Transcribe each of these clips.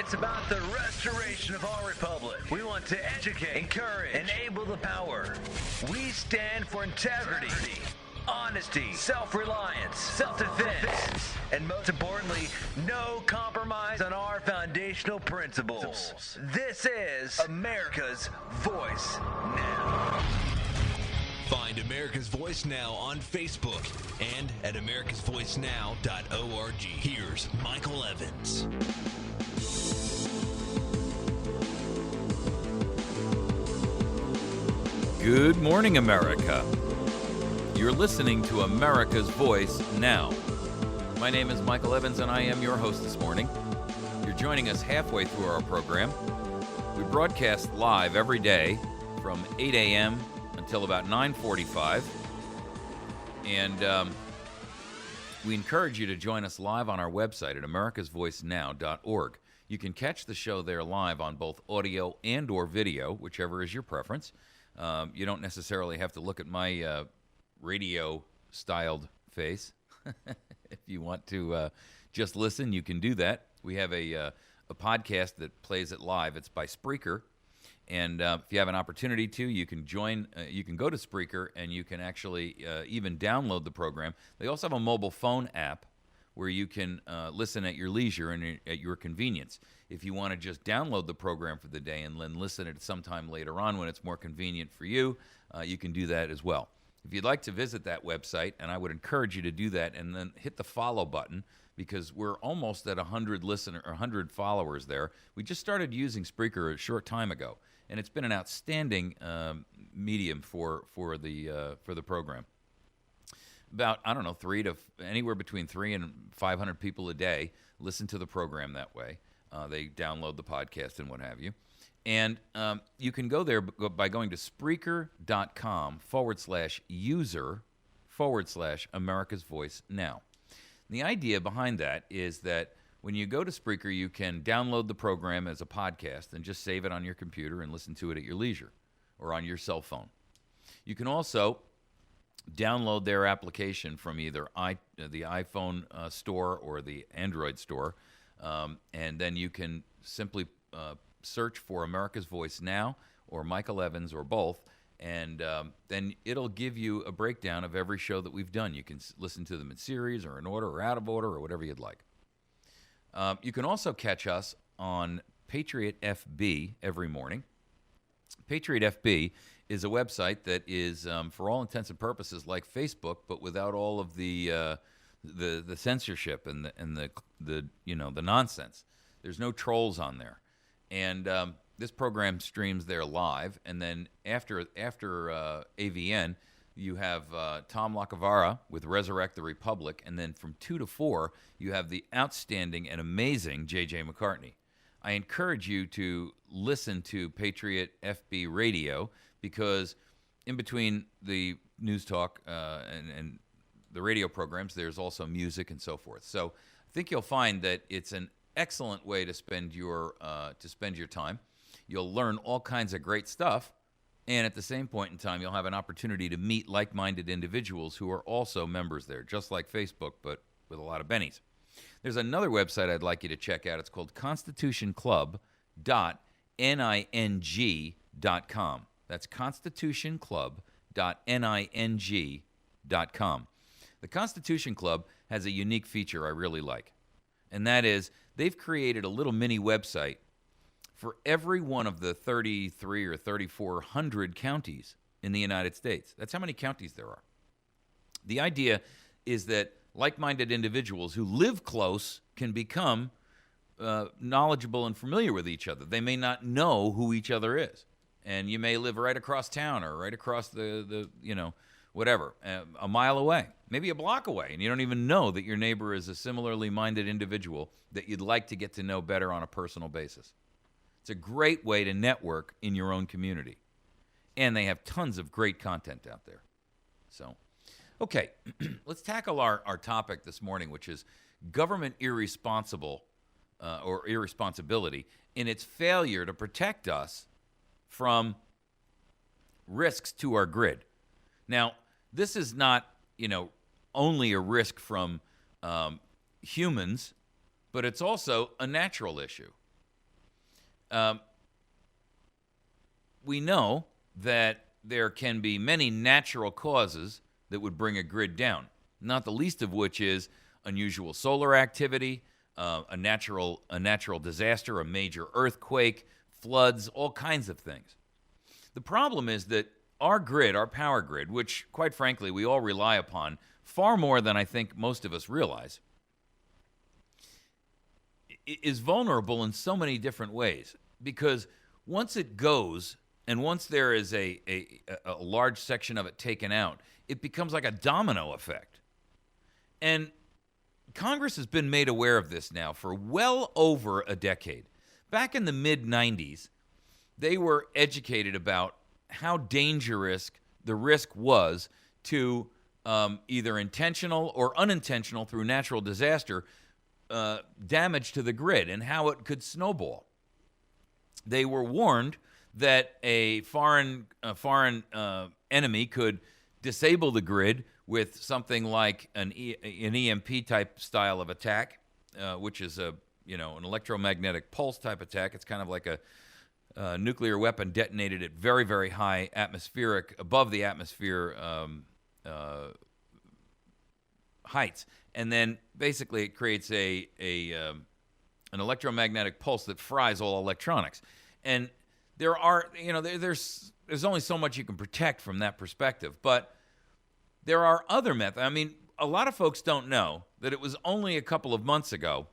It's about the restoration of our republic. We want to educate, encourage, enable the power. We stand for integrity, honesty, self-reliance, self-defense, and most importantly, no compromise on our foundational principles. This is America's Voice Now. Find America's Voice Now on Facebook and at americasvoicenow.org. Here's Michael Evans. Good morning, America. You're listening to America's Voice Now. My name is Michael Evans, and I am your host this morning. You're joining us halfway through our program. We broadcast live every day from 8 a.m. until about 9:45, and we encourage you to join us live on our website at americasvoicenow.org. You can catch the show there live on both audio and or video, whichever is your preference. You don't necessarily have to look at my radio-styled face. If you want to just listen, you can do that. We have a podcast that plays it live. It's by Spreaker. And if you have an opportunity to, you can join. You can go to Spreaker, and you can actually even download the program. They also have a mobile phone app where you can listen at your leisure and at your convenience. If you want to just download the program for the day and then listen at it sometime later on when it's more convenient for you, you can do that as well. If you'd like to visit that website, and I would encourage you to do that, and then hit the follow button, because we're almost at 100 followers there. We just started using Spreaker a short time ago, and it's been an outstanding medium for the program. About, I don't know, anywhere between 300 and 500 people a day listen to the program that way. They download the podcast and what have you. And you can go there by going to Spreaker.com/user/America's Voice Now. And the idea behind that is that when you go to Spreaker, you can download the program as a podcast and just save it on your computer and listen to it at your leisure or on your cell phone. You can also download their application from either the iPhone store or the Android store, and then you can simply search for America's Voice Now or Michael Evans or both, and then it'll give you a breakdown of every show that we've done. You can listen to them in series or in order or out of order or whatever you'd like. You can also catch us on Patriot FB every morning. Patriot FB is a website that is, for all intents and purposes, like Facebook, but without all of the censorship and the nonsense. There's no trolls on there, and this program streams there live. And then after AVN, you have Tom Lacavara with Resurrect the Republic, and then from 2 to 4, you have the outstanding and amazing J.J. McCartney. I encourage you to listen to Patriot FB Radio, because in between the news talk and the radio programs, there's also music and so forth. So I think you'll find that it's an excellent way to spend your time. You'll learn all kinds of great stuff, and at the same point in time, you'll have an opportunity to meet like-minded individuals who are also members there, just like Facebook, but with a lot of bennies. There's another website I'd like you to check out. It's called constitutionclub.ning.com. That's constitutionclub.ning.com. The Constitution Club has a unique feature I really like, and that is they've created a little mini website for every one of the 33 or 3,400 counties in the United States. That's how many counties there are. The idea is that like-minded individuals who live close can become knowledgeable and familiar with each other. They may not know who each other is, and you may live right across town or right across a mile away, maybe a block away, and you don't even know that your neighbor is a similarly minded individual that you'd like to get to know better on a personal basis. It's a great way to network in your own community, and they have tons of great content out there. So, okay, let's tackle our topic this morning, which is government irresponsibility in its failure to protect us from risks to our grid. Now, this is not, only a risk from humans, but it's also a natural issue. We know that there can be many natural causes that would bring a grid down, not the least of which is unusual solar activity, a natural disaster, a major earthquake, floods, all kinds of things. The problem is that our grid, our power grid, which, quite frankly, we all rely upon far more than I think most of us realize, is vulnerable in so many different ways. Because once it goes, and once there is a large section of it taken out, it becomes like a domino effect. And Congress has been made aware of this now for well over a decade. Back in the mid-'90s, they were educated about how dangerous the risk was to either intentional or unintentional through natural disaster damage to the grid and how it could snowball. They were warned that a foreign enemy could disable the grid with something like an EMP type style of attack, which is an electromagnetic pulse type attack. It's kind of like a nuclear weapon detonated at very, very high above the atmosphere heights, and then basically it creates an electromagnetic pulse that fries all electronics. And there's only so much you can protect from that perspective, but there are other methods. I mean, a lot of folks don't know that it was only a couple of months ago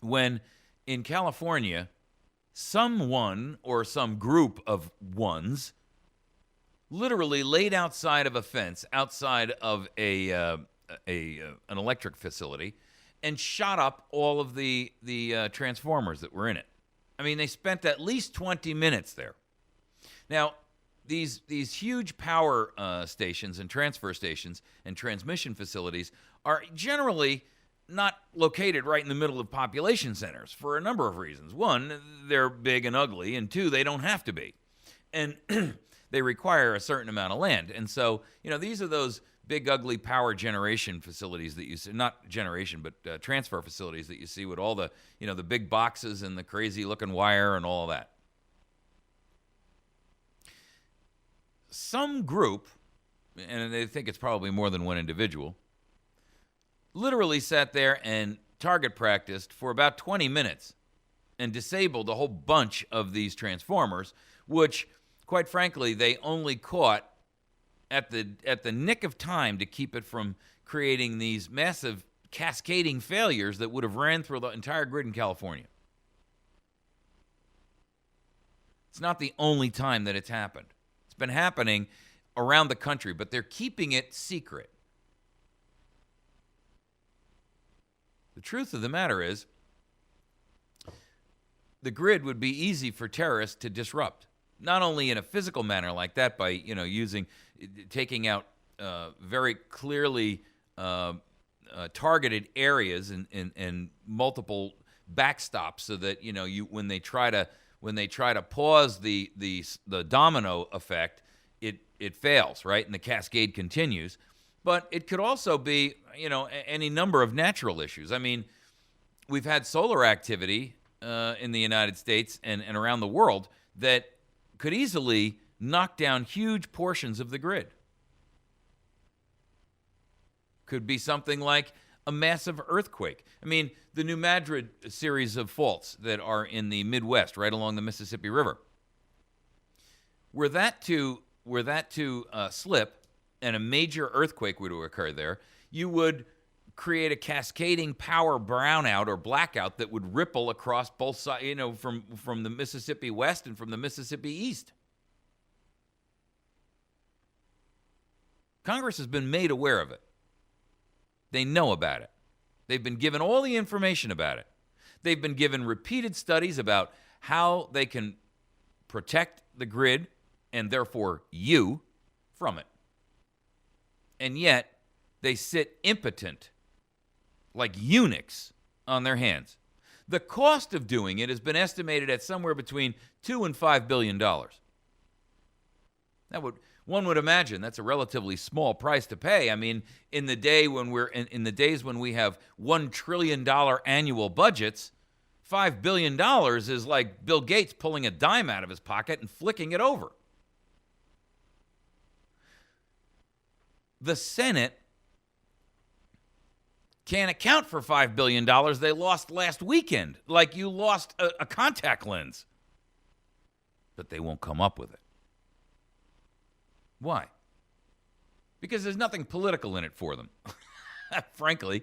when in California, someone or some group of ones literally laid outside of a fence, outside of an electric facility, and shot up all of the transformers that were in it. I mean, they spent at least 20 minutes there. Now, these huge power stations and transfer stations and transmission facilities are generally not located right in the middle of population centers for a number of reasons. One, they're big and ugly, and two, they don't have to be. And they require a certain amount of land. And so, these are those big, ugly power generation facilities that you see, not generation, but transfer facilities that you see with all the, the big boxes and the crazy looking wire and all of that. Some group, and they think it's probably more than one individual, literally sat there and target practiced for about 20 minutes and disabled a whole bunch of these transformers, which, quite frankly, they only caught at the nick of time to keep it from creating these massive cascading failures that would have ran through the entire grid in California. It's not the only time that it's happened. It's been happening around the country, but they're keeping it secret. The truth of the matter is, the grid would be easy for terrorists to disrupt. Not only in a physical manner like that by, taking out very clearly targeted areas and multiple backstops so that, when they try to pause the domino effect, it fails, right? And the cascade continues. But it could also be, any number of natural issues. I mean, we've had solar activity in the United States and around the world that could easily knock down huge portions of the grid. Could be something like a massive earthquake. I mean, the New Madrid series of faults that are in the Midwest, right along the Mississippi River. Were that to slip and a major earthquake were to occur there, you would create a cascading power brownout or blackout that would ripple across both sides, from the Mississippi West and from the Mississippi East. Congress has been made aware of it. They know about it. They've been given all the information about it. They've been given repeated studies about how they can protect the grid and therefore you from it. And yet, they sit impotent like eunuchs on their hands. The cost of doing it has been estimated at somewhere between $2 and $5 billion. One would imagine that's a relatively small price to pay. I mean, in the days when we have $1 trillion annual budgets, $5 billion is like Bill Gates pulling a dime out of his pocket and flicking it over. The Senate can't account for $5 billion they lost last weekend, like you lost a contact lens. But they won't come up with it. Why? Because there's nothing political in it for them. Frankly.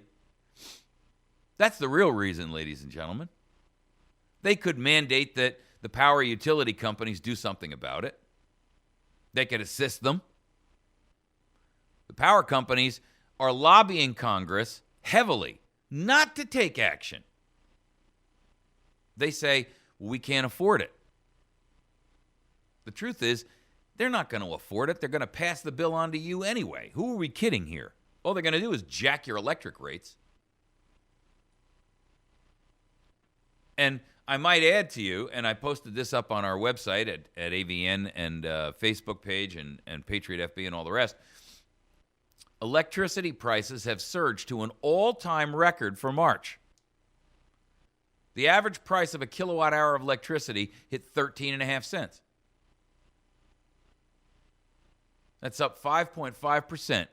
That's the real reason, ladies and gentlemen. They could mandate that the power utility companies do something about it. They could assist them. The power companies are lobbying Congress heavily not to take action. They say, well, we can't afford it. The truth is, they're not going to afford it. They're going to pass the bill on to you anyway. Who are we kidding here? All they're going to do is jack your electric rates. And I might add to you, and I posted this up on our website at AVN and Facebook page and Patriot FB and all the rest. Electricity prices have surged to an all-time record for March. The average price of a kilowatt hour of electricity hit 13.5 cents. That's up 5.5%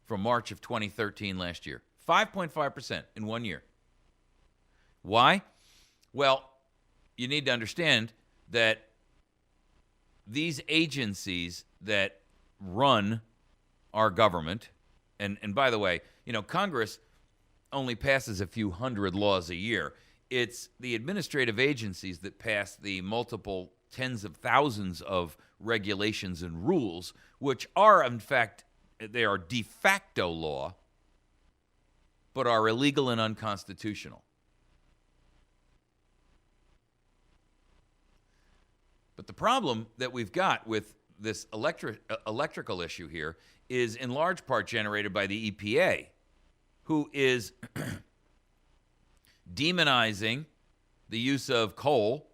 from March of 2013 last year. 5.5% in 1 year. Why? Well, you need to understand that these agencies that run our government, and by the way, you know, Congress only passes a few hundred laws a year. It's the administrative agencies that pass the multiple tens of thousands of regulations and rules, which are, in fact, they are de facto law, but are illegal and unconstitutional. But the problem that we've got with this electrical issue here is in large part generated by the EPA, who is demonizing the use of coal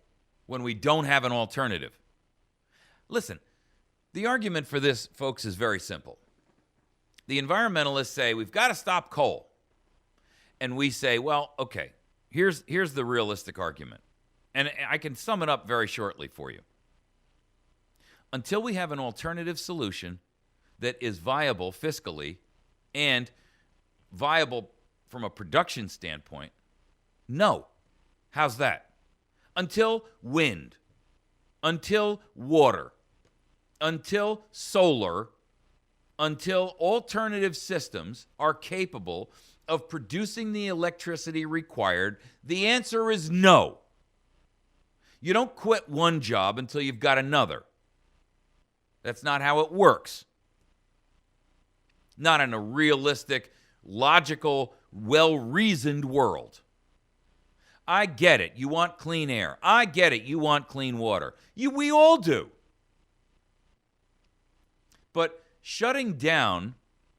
when we don't have an alternative. Listen, the argument for this, folks, is very simple. The environmentalists say we've got to stop coal. And we say, well, okay, here's the realistic argument. And I can sum it up very shortly for you. Until we have an alternative solution that is viable fiscally and viable from a production standpoint, no. How's that? Until wind, until water, until solar, until alternative systems are capable of producing the electricity required, the answer is no. You don't quit one job until you've got another. That's not how it works. Not in a realistic, logical, well-reasoned world. I get it. You want clean air. I get it. You want clean water. We all do. But shutting down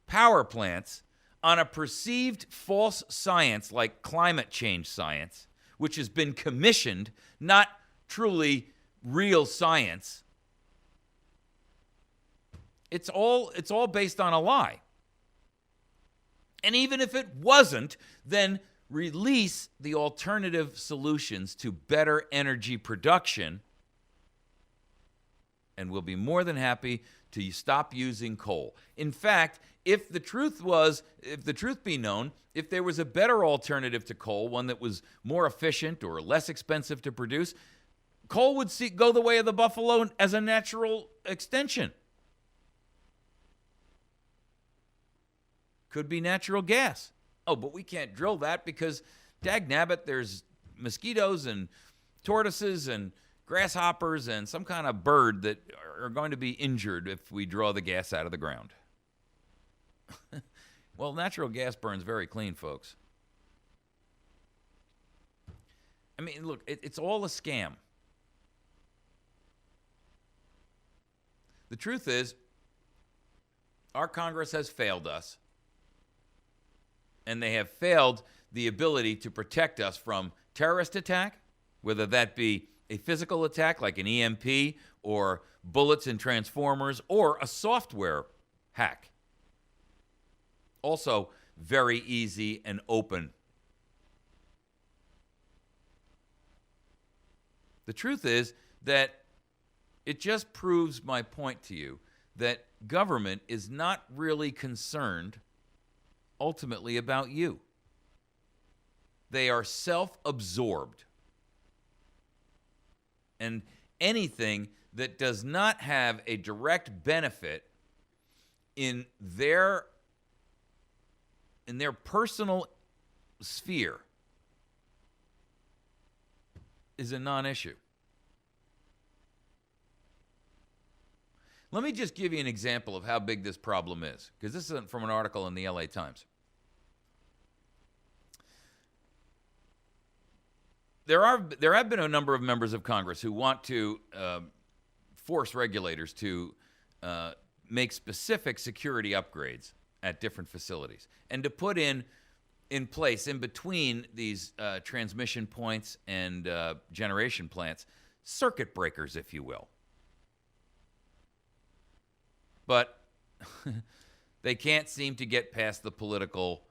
power plants on a perceived false science like climate change science, which has been commissioned, not truly real science, it's all based on a lie. And even if it wasn't, then release the alternative solutions to better energy production, and we'll be more than happy to stop using coal. In fact, if the truth be known, if there was a better alternative to coal, one that was more efficient or less expensive to produce, coal would go the way of the buffalo as a natural extension. Could be natural gas. Oh, but we can't drill that because, dagnabbit, there's mosquitoes and tortoises and grasshoppers and some kind of bird that are going to be injured if we draw the gas out of the ground. Well, natural gas burns very clean, folks. I mean, look, it's all a scam. The truth is, our Congress has failed us. And they have failed the ability to protect us from terrorist attack, whether that be a physical attack like an EMP or bullets and transformers, or a software hack. Also very easy and open. The truth is that it just proves my point to you that government is not really concerned ultimately about you. They are self-absorbed. And anything that does not have a direct benefit in their personal sphere is a non-issue. Let me just give you an example of how big this problem is, because this is from an article in the LA Times. There have been a number of members of Congress who want to force regulators to make specific security upgrades at different facilities and to put in place, in between these transmission points and generation plants, circuit breakers, if you will. But they can't seem to get past the political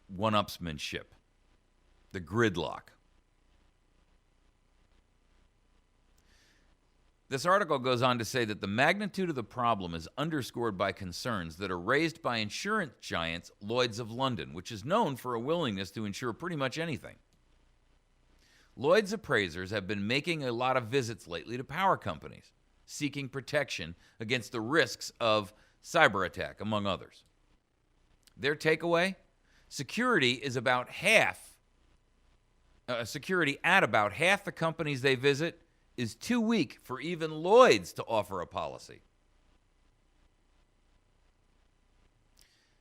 one-upsmanship, the gridlock. This article goes on to say that the magnitude of the problem is underscored by concerns that are raised by insurance giants Lloyd's of London, which is known for a willingness to insure pretty much anything. Lloyd's appraisers have been making a lot of visits lately to power companies, seeking protection against the risks of cyber attack, among others. Their takeaway? Security at about half the companies they visit is too weak for even Lloyd's to offer a policy.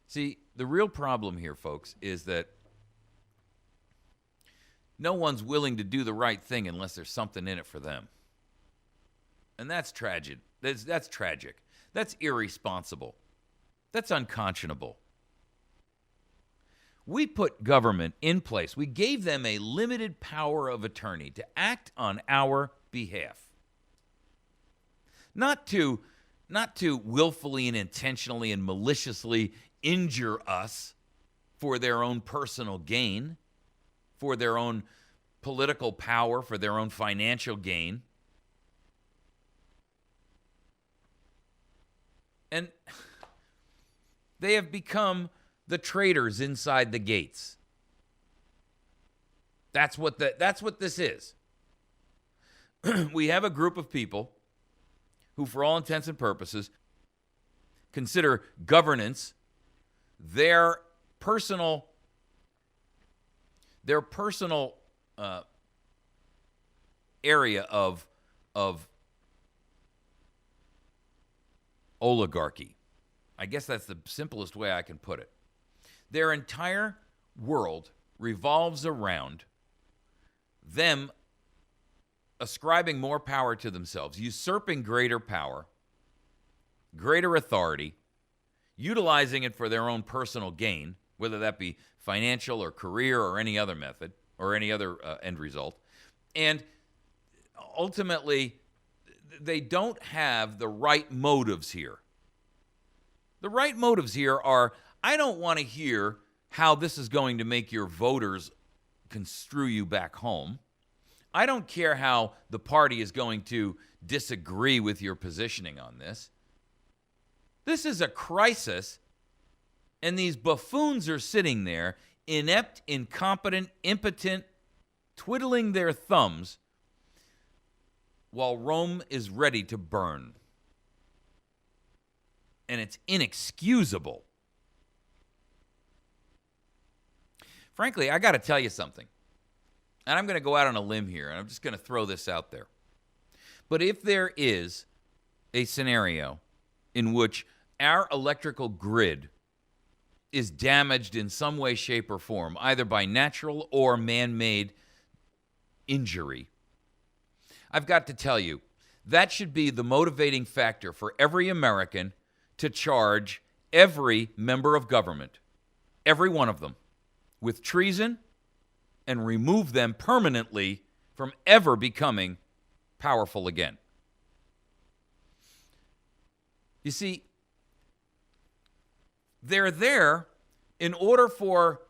See, the real problem here, folks, is that no one's willing to do the right thing unless there's something in it for them. And that's tragic. That's tragic. That's irresponsible. That's unconscionable. We put government in place. We gave them a limited power of attorney to act on our behalf. Not to willfully and intentionally and maliciously injure us for their own personal gain, for their own political power, for their own financial gain. And they have become the traitors inside the gates. That's what this is. We have a group of people who, for all intents and purposes, consider governance their personal area of oligarchy. I guess that's the simplest way I can put it. Their entire world revolves around them ascribing more power to themselves, usurping greater power, greater authority, utilizing it for their own personal gain, whether that be financial or career or any other method or any other end result. And ultimately, they don't have the right motives here. The right motives here are, I don't want to hear how this is going to make your voters construe you back home. I don't care how the party is going to disagree with your positioning on this. This is a crisis, and these buffoons are sitting there, inept, incompetent, impotent, twiddling their thumbs while Rome is ready to burn. And it's inexcusable. Frankly, I got to tell you something. And I'm going to go out on a limb here, and I'm just going to throw this out there. But if there is a scenario in which our electrical grid is damaged in some way, shape, or form, either by natural or man-made injury, I've got to tell you, that should be the motivating factor for every American to charge every member of government, every one of them, with treason and remove them permanently from ever becoming powerful again. You see, they're there in order for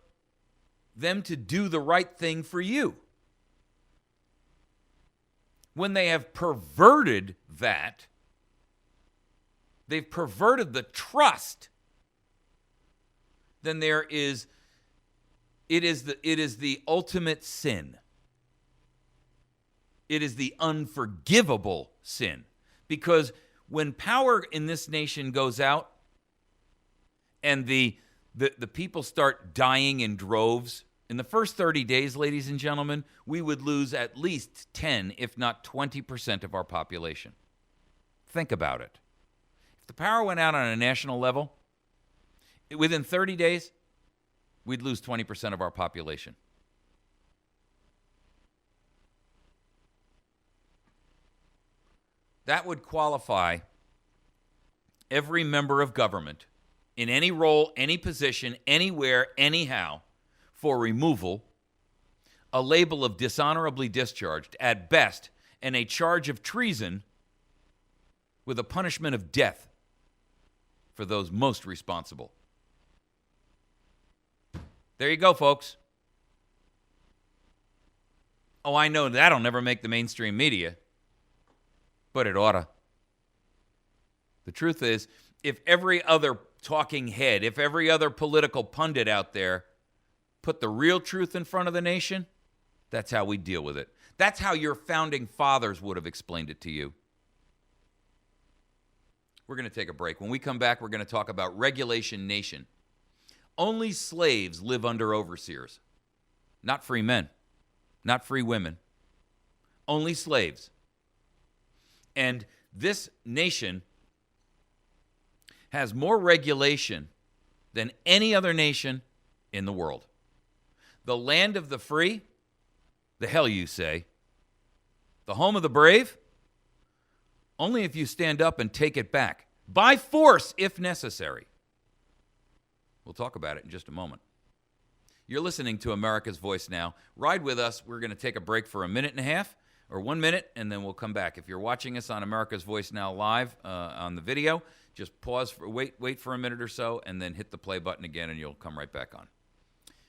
them to do the right thing for you. when they have perverted that, they've perverted the trust, then it is the ultimate sin. It is the unforgivable sin. Because when power in this nation goes out and the people start dying in droves, in the first 30 days, ladies and gentlemen, we would lose at least 10, if not 20% of our population. Think about it. If the power went out on a national level, within 30 days, we'd lose 20% of our population. That would qualify every member of government in any role, any position, anywhere, anyhow, for removal, a label of dishonorably discharged at best, and a charge of treason with a punishment of death for those most responsible. There you go, folks. Oh, I know that'll never make the mainstream media, but it oughta. The truth is, if every other talking head, if every other political pundit out there put the real truth in front of the nation, that's how we deal with it. That's how your founding fathers would have explained it to you. We're going to take a break. When we come back, we're going to talk about regulation nation. Only slaves live under overseers. Not free men. Not free women. Only slaves. And this nation has more regulation than any other nation in the world. The land of the free? The hell you say. The home of the brave? Only if you stand up and take it back. By force, if necessary. We'll talk about it in just a moment. You're listening to America's Voice Now. Ride with us. We're going to take a break for a minute and a half, or 1 minute, and then we'll come back. If you're watching us on America's Voice Now live on the video, just pause, wait for a minute or so, and then hit the play button again, and you'll come right back on.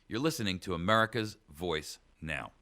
You're listening to America's Voice Now.